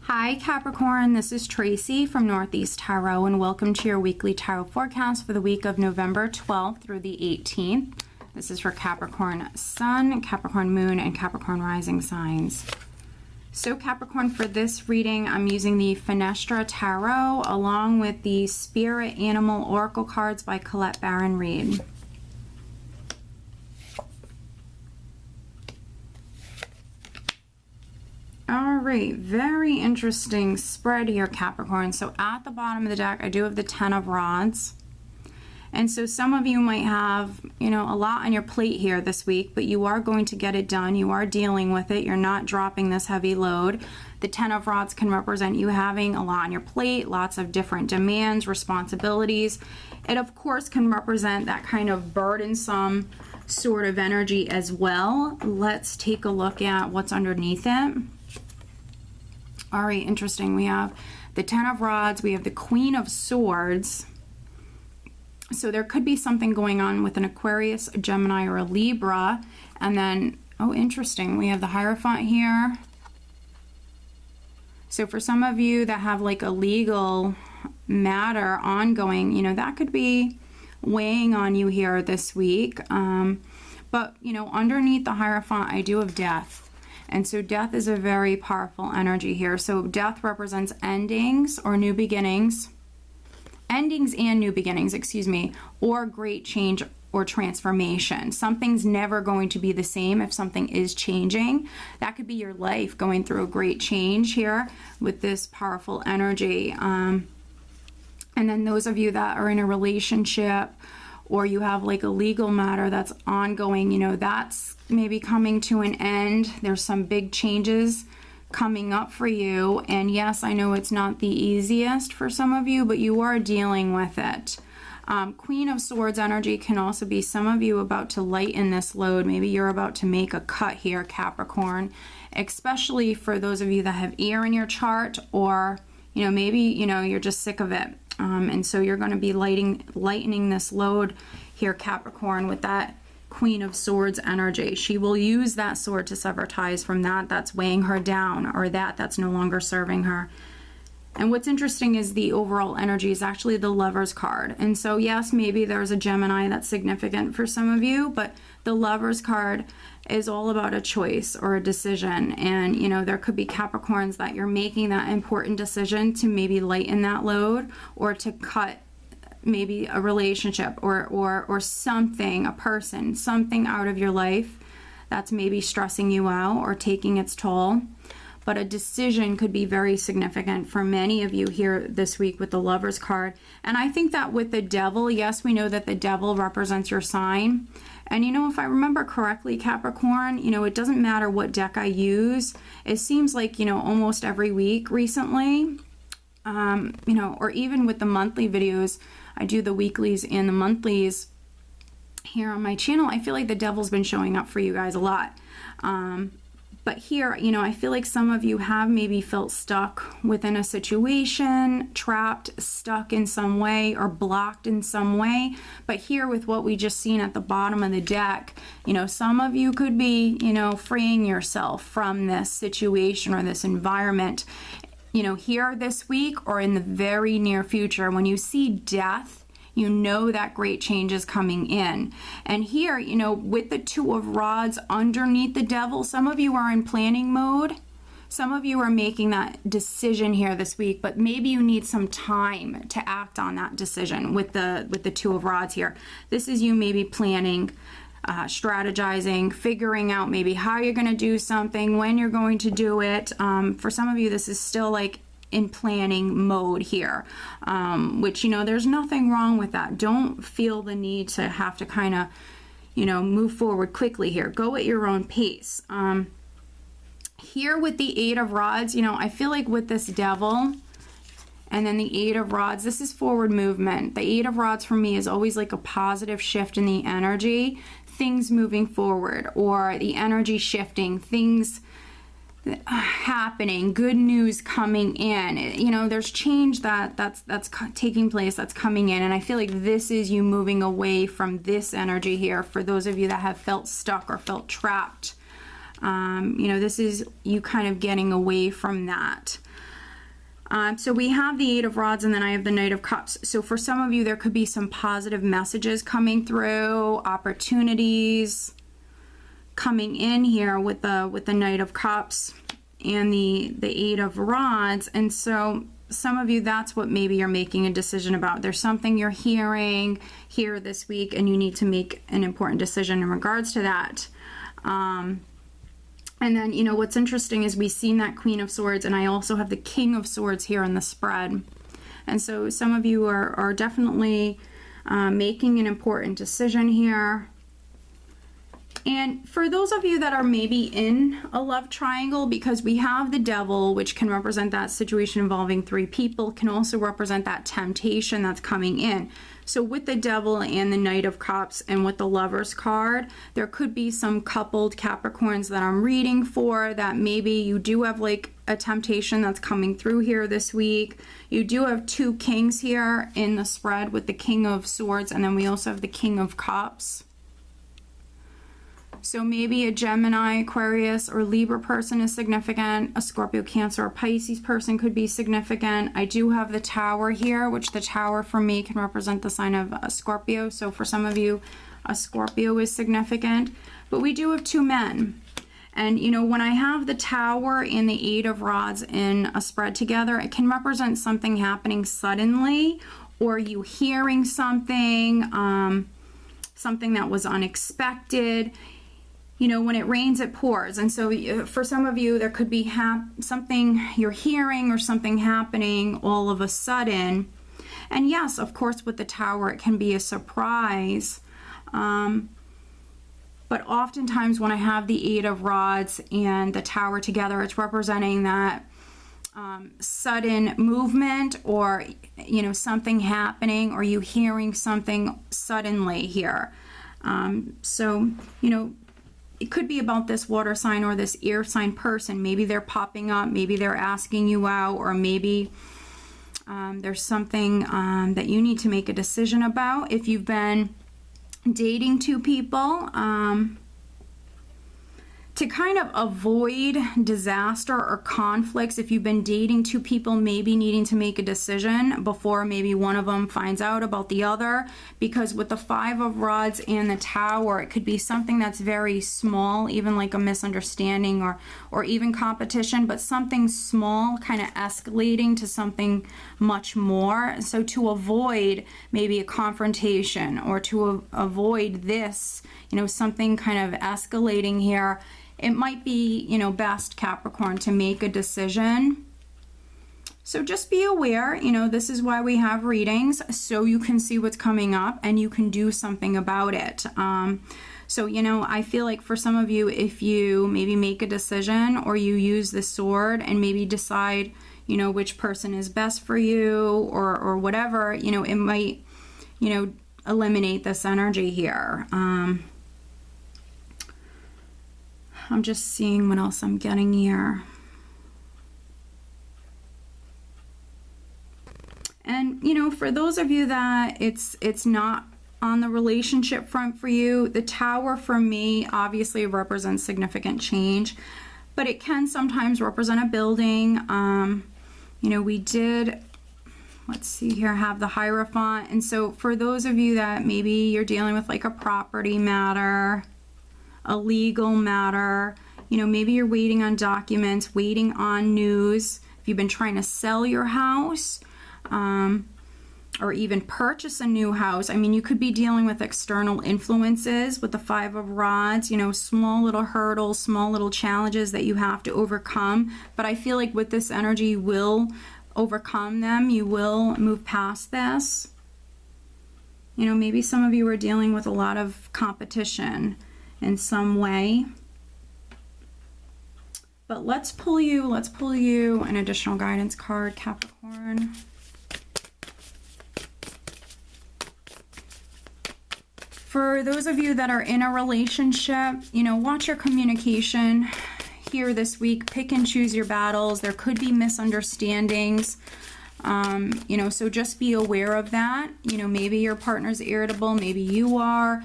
Hi Capricorn, this is Tracy from Northeast Tarot and welcome to your weekly tarot forecast for the week of November 12th through the 18th. This is for Capricorn Sun, Capricorn Moon, and Capricorn Rising signs. So Capricorn, for this reading, I'm using the Fenestra Tarot along with the Spirit Animal Oracle cards by Colette Baron Reid. Alright, very interesting spread here, Capricorn. So at the bottom of the deck, I do have the 10 of Rods. And so some of you might have, a lot on your plate here this week, but you are going to get it done. You are dealing with it. You're not dropping this heavy load. The 10 of Rods can represent you having a lot on your plate, lots of different demands, responsibilities. It, of course, can represent that kind of burdensome sort of energy as well. Let's take a look at what's underneath it. All right, interesting. We have the 10 of Rods. We have the Queen of Swords. So there could be something going on with an Aquarius, a Gemini, or a Libra. And then, oh, interesting. We have the Hierophant here. So for some of you that have like a legal matter ongoing, that could be weighing on you here this week. But, underneath the Hierophant, I do have Death. And so death is a very powerful energy here. So death represents endings or new beginnings. Endings and new beginnings, excuse me, or great change or transformation. Something's never going to be the same if something is changing. That could be your life going through a great change here with this powerful energy. And then those of you that are in a relationship or you have like a legal matter that's ongoing, that's maybe coming to an end. There's some big changes coming up for you. And yes, I know it's not the easiest for some of you, but you are dealing with it. Queen of Swords energy can also be some of you about to lighten this load. Maybe you're about to make a cut here, Capricorn, especially for those of you that have air in your chart, or, maybe, you're just sick of it. And so you're going to be lightening this load here, Capricorn, with that Queen of Swords energy. She will use that sword to sever ties from that's weighing her down, or that's no longer serving her. And what's interesting is the overall energy is actually the Lovers card. And so yes, maybe there's a Gemini that's significant for some of you, but the Lovers card is all about a choice or a decision. And there could be Capricorns that you're making that important decision to maybe lighten that load, or to cut maybe a relationship or something, a person, something out of your life that's maybe stressing you out or taking its toll. But a decision could be very significant for many of you here this week with the Lovers card. And I think that with the Devil, yes, we know that the Devil represents your sign. And if I remember correctly, Capricorn, it doesn't matter what deck I use. It seems like, almost every week recently, or even with the monthly videos, I do the weeklies and the monthlies here on my channel. I feel like the Devil's been showing up for you guys a lot. But here, I feel like some of you have maybe felt stuck within a situation, trapped, stuck in some way, or blocked in some way. But here with what we just seen at the bottom of the deck, some of you could be, freeing yourself from this situation or this environment, here this week or in the very near future. When you see death, that great change is coming in. And here, with the 2 of Rods underneath the Devil, some of you are in planning mode. Some of you are making that decision here this week, but maybe you need some time to act on that decision with the 2 of Rods here. This is you maybe planning, strategizing, figuring out maybe how you're going to do something, when you're going to do it. For some of you, this is still like in planning mode here, which, there's nothing wrong with that. Don't feel the need to have to kind of, move forward quickly here. Go at your own pace. Here with the 8 of Rods, I feel like with this Devil and then the 8 of Rods, this is forward movement. The 8 of Rods for me is always like a positive shift in the energy, things moving forward, or the energy shifting, things happening, good news coming in. There's change that's taking place, that's coming in, and I feel like this is you moving away from this energy here. For those of you that have felt stuck or felt trapped, this is you kind of getting away from that. So we have the Eight of Rods, and then I have the Knight of Cups. So for some of you, there could be some positive messages coming through, opportunities coming in here with the Knight of Cups and the Eight of Rods. And so some of you, that's what maybe you're making a decision about. There's something you're hearing here this week, and you need to make an important decision in regards to that. And then, you know, what's interesting is we've seen that Queen of Swords, and I also have the King of Swords here in the spread. And so some of you are definitely making an important decision here. And for those of you that are maybe in a love triangle, because we have the Devil, which can represent that situation involving three people, can also represent that temptation that's coming in. So with the Devil and the Knight of Cups and with the Lovers card, there could be some coupled Capricorns that I'm reading for, that maybe you do have like a temptation that's coming through here this week. You do have two kings here in the spread with the King of Swords, and then we also have the King of Cups. So maybe a Gemini, Aquarius, or Libra person is significant. A Scorpio, Cancer, or Pisces person could be significant. I do have the Tower here, which the Tower for me can represent the sign of a Scorpio. So for some of you, a Scorpio is significant. But we do have two men. And, you know, when I have the Tower and the Eight of Rods in a spread together, it can represent something happening suddenly, or you hearing something, something that was unexpected. You know, when it rains, it pours. And so for some of you, there could be something you're hearing or something happening all of a sudden. And yes, of course, with the Tower, it can be a surprise. But oftentimes when I have the Eight of Rods and the Tower together, it's representing that sudden movement, or, you know, something happening, or you hearing something suddenly here. So, you know, it could be about this water sign or this air sign person. Maybe they're popping up, maybe they're asking you out, or maybe there's something that you need to make a decision about. If you've been dating two people, to kind of avoid disaster or conflicts, if you've been dating two people, maybe needing to make a decision before maybe one of them finds out about the other, because with the Five of Rods and the Tower, it could be something that's very small, even like a misunderstanding or even competition, but something small kind of escalating to something much more. So to avoid maybe a confrontation, or to avoid this, you know, something kind of escalating here, it might be, you know, best, Capricorn, to make a decision. So just be aware, you know, this is why we have readings, so you can see what's coming up and you can do something about it. So, you know, I feel like for some of you, if you maybe make a decision, or you use the sword and maybe decide, you know, which person is best for you, or whatever, you know, it might, you know, eliminate this energy here. I'm just seeing what else I'm getting here. And, you know, for those of you that it's not on the relationship front for you, the Tower for me obviously represents significant change, but it can sometimes represent a building. You know, we did, let's see here, have the Hierophant. And so for those of you that maybe you're dealing with like a property matter, a legal matter, you know, maybe you're waiting on documents, waiting on news, if you've been trying to sell your house, or even purchase a new house. I mean, you could be dealing with external influences with the Five of Rods, you know, small little hurdles, small little challenges that you have to overcome. But I feel like with this energy, you will overcome them. You will move past this. You know, maybe some of you are dealing with a lot of competition in some way. But let's pull you an additional guidance card, Capricorn. For those of you that are in a relationship, you know, watch your communication here this week. Pick and choose your battles. There could be misunderstandings. You know, so just be aware of that. You know, maybe your partner's irritable, maybe you are.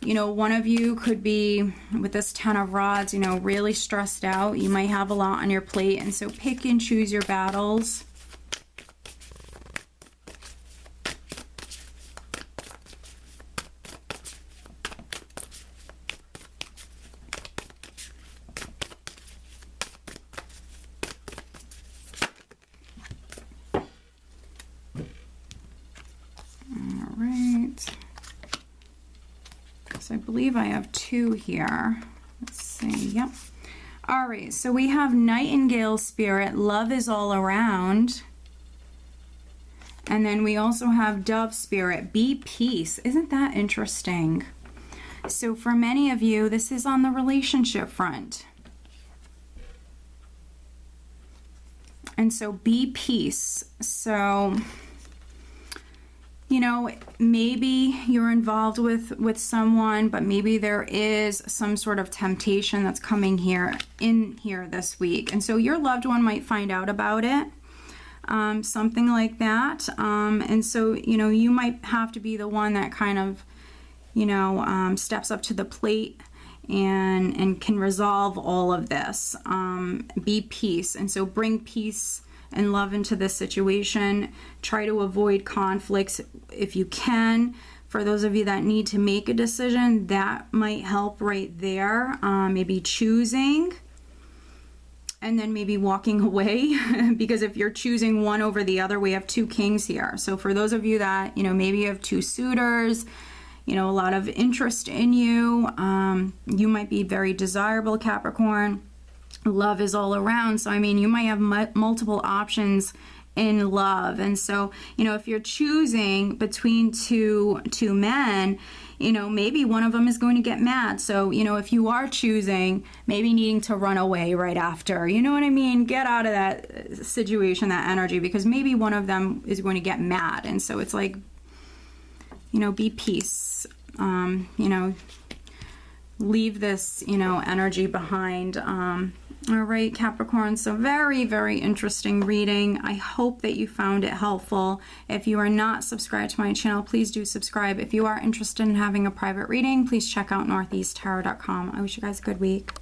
You know, one of you could be, with this Ten of Rods, you know, really stressed out. You might have a lot on your plate, and so pick and choose your battles. So I believe I have 2 here. Let's see. Yep. All right. So we have Nightingale Spirit. Love is all around. And then we also have Dove Spirit. Be peace. Isn't that interesting? So for many of you, this is on the relationship front. And so be peace. So, you know, maybe you're involved with someone, but maybe there is some sort of temptation that's coming in here this week. And so your loved one might find out about it, something like that. And so, you know, you might have to be the one that kind of, you know, steps up to the plate and can resolve all of this. Be peace. And so bring peace and love into this situation. Try to avoid conflicts if you can. For those of you that need to make a decision, that might help right there. Maybe choosing and then maybe walking away, because if you're choosing one over the other, we have 2 kings here. So for those of you that, you know, maybe you have 2 suitors, you know, a lot of interest in you. You might be very desirable, Capricorn. Love is all around. So, I mean, you might have multiple options in love. And so, you know, if you're choosing between two men, you know, maybe one of them is going to get mad. So, you know, if you are choosing, maybe needing to run away right after, you know what I mean? Get out of that situation, that energy, because maybe one of them is going to get mad. And so it's like, you know, be peace, you know, leave this, you know, energy behind. All right, Capricorn, so very, very interesting reading. I hope that you found it helpful. If you are not subscribed to my channel, please do subscribe. If you are interested in having a private reading, please check out northeasttarot.com. I wish you guys a good week.